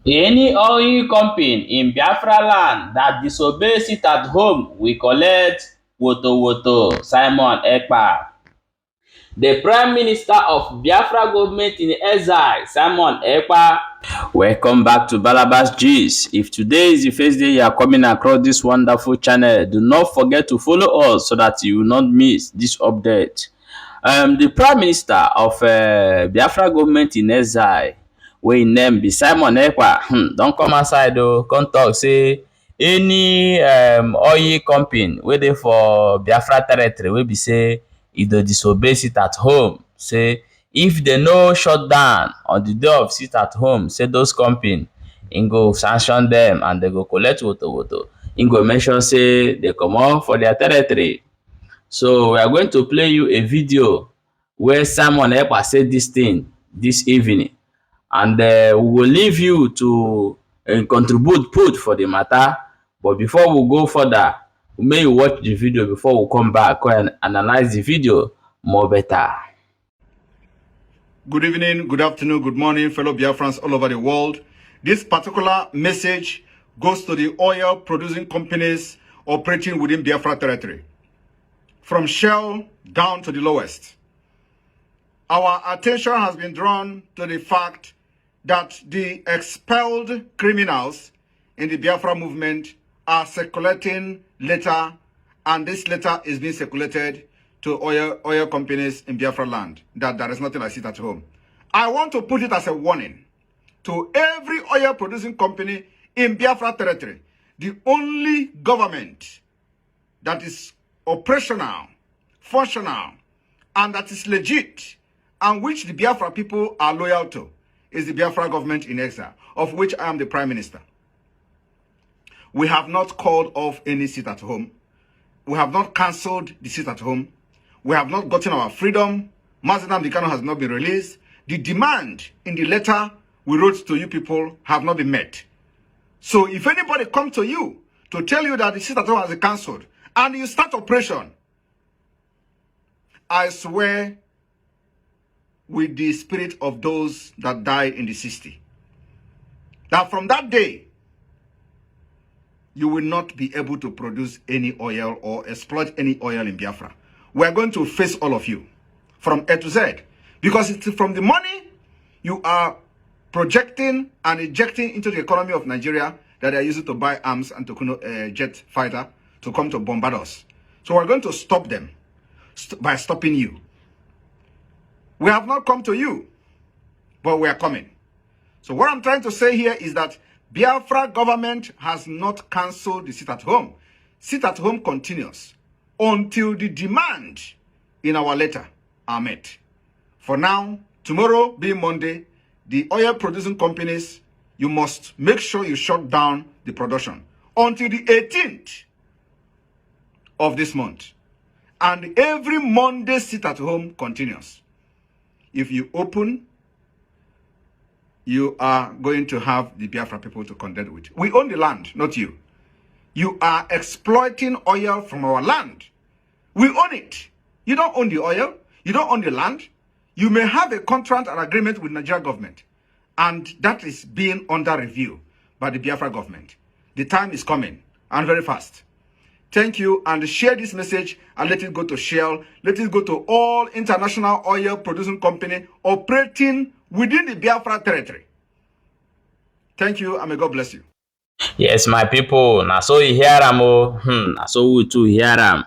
Any oil company in Biafra land that disobeys it at home will collect woto woto. Simon Ekpa. The Prime Minister of Biafra government in exile, Simon Ekpa. Welcome back to Balabas Gist. If today is the first day you are coming across this wonderful channel, do not forget to follow us so that you will not miss this update. The Prime Minister of Biafra government in exile, wey im name be Simon Ekpa, don come outside come talk say any oil company wey dey for Biafra territory wey be say e dey disobey sit at home, say if dem no shut down on the day of sit at home, say those company im go sanction dem and dem go collect woto woto. Im go make sure say dey comot for their territory. So we are going to play you a video where Simon Ekpa said this thing this evening, and we will leave you to contribute put for the matter. But before we go further, may you watch the video before we come back and analyze the video more better. Good evening, good afternoon, good morning, fellow Biafrans all over the world. This particular message goes to the oil producing companies operating within Biafra territory, from Shell down to the lowest. Our attention has been drawn to the fact that the expelled criminals in the Biafra movement are circulating letter, and this letter is being circulated to oil companies in Biafra land, that there is nothing like sit at home. I want to put it as a warning to every oil producing company in Biafra territory. The only government that is operational, functional, and that is legit, and which the Biafra people are loyal to, is the Biafra government in exile, of which I am the Prime Minister. We have not called off any sit at home. We have not cancelled the sit at home. We have not gotten our freedom. Mazenam Dikano has not been released. The demand in the letter we wrote to you people have not been met. So if anybody comes to you to tell you that the sit at home has been cancelled and you start operation, I swear with the spirit of those that died in the 60, that from that day, you will not be able to produce any oil or exploit any oil in Biafra. We are going to face all of you from A to Z, because it's from the money you are projecting and injecting into the economy of Nigeria that they are using to buy arms and to jet fighter to come to bombard us. So we're going to stop them by stopping you. We have not come to you, but we are coming. So what I'm trying to say here is that Biafra government has not cancelled the sit at home. Sit at home continues until the demand in our letter are met. For now, tomorrow being Monday, the oil producing companies, you must make sure you shut down the production until the 18th of this month. And every Monday sit at home continues. If you open, you are going to have the Biafra people to contend with. We own the land, not you. You are exploiting oil from our land. We own it. You don't own the oil. You don't own the land. You may have a contract or agreement with Nigeria government, and that is being under review by the Biafra government. The time is coming, and very fast. Thank you, and share this message and let it go to Shell. Let it go to all international oil producing company operating within the Biafra territory. Thank you, and may God bless you. Yes, my people, na so you hear am o. Na so we too hear am.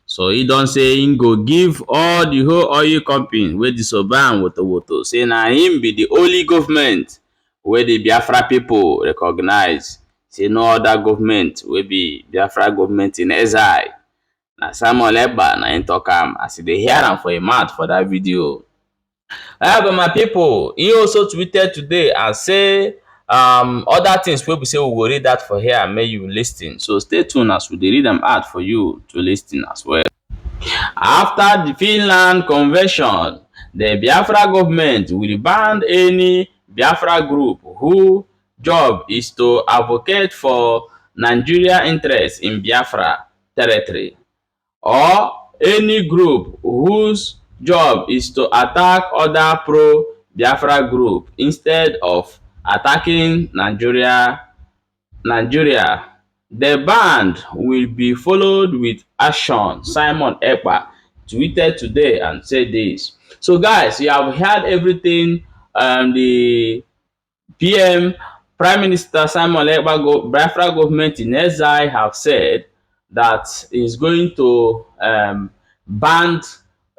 So he don say him go give all the whole oil company wey disobey am woto woto. Say na him be the only government wey the Biafra people recognize. Say no other government wey be Biafra government in exile. Na Simon Ekpa na him talk am as he dey hear am for him mouth for that video. However, my people, he also tweeted today and say other things wey be say we go read that for here and make you lis ten. So stay tuned as we dey read am out for you to lis ten as well. After the Finland Convention, the Biafra government will ban any Biafra group whose job is to advocate for Nigeria interests in Biafra territory, or any group whose job is to attack other pro-Biafra group instead of attacking Nigeria. The band will be followed with action. Simon Ekpa tweeted today and said this. So guys, you have heard everything the PM Prime Minister Simon Ekpa Biafra government in exile have said that is going to ban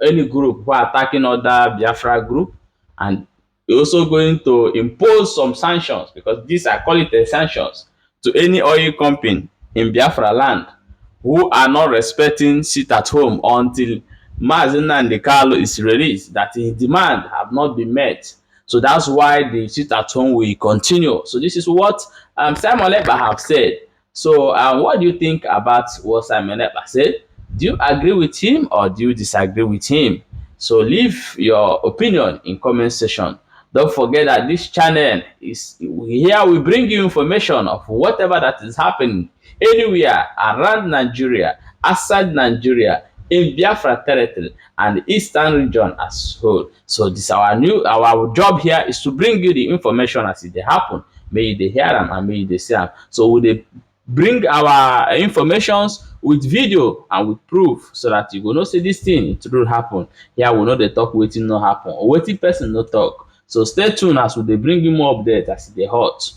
any group who are attacking other Biafra group, and also going to impose some sanctions, because these are call it sanctions, to any oil company in Biafra land who are not respecting sit at home until Mazi Nnamdi Kanu is released, that his demand have not been met. So that's why the sit at home will continue. So this is what Simon Ekpa have said. So what do you think about what Simon Ekpa said? Do you agree with him or do you disagree with him? So leave your opinion in comment section. Don't forget that this channel is here. We bring you information of whatever that is happening anywhere around Nigeria, outside Nigeria, in Biafra territory and the eastern region as a whole. So this our job here is to bring you the information as it dey happen. May you dey hear am and may you dey see am. So we dey bring our informations with video and with proof, so that you go know say this thing e true happen. Here we no dey talk wetin no happen or wetin person no talk. So stay tuned as we dey bring you more updates as e dey hot.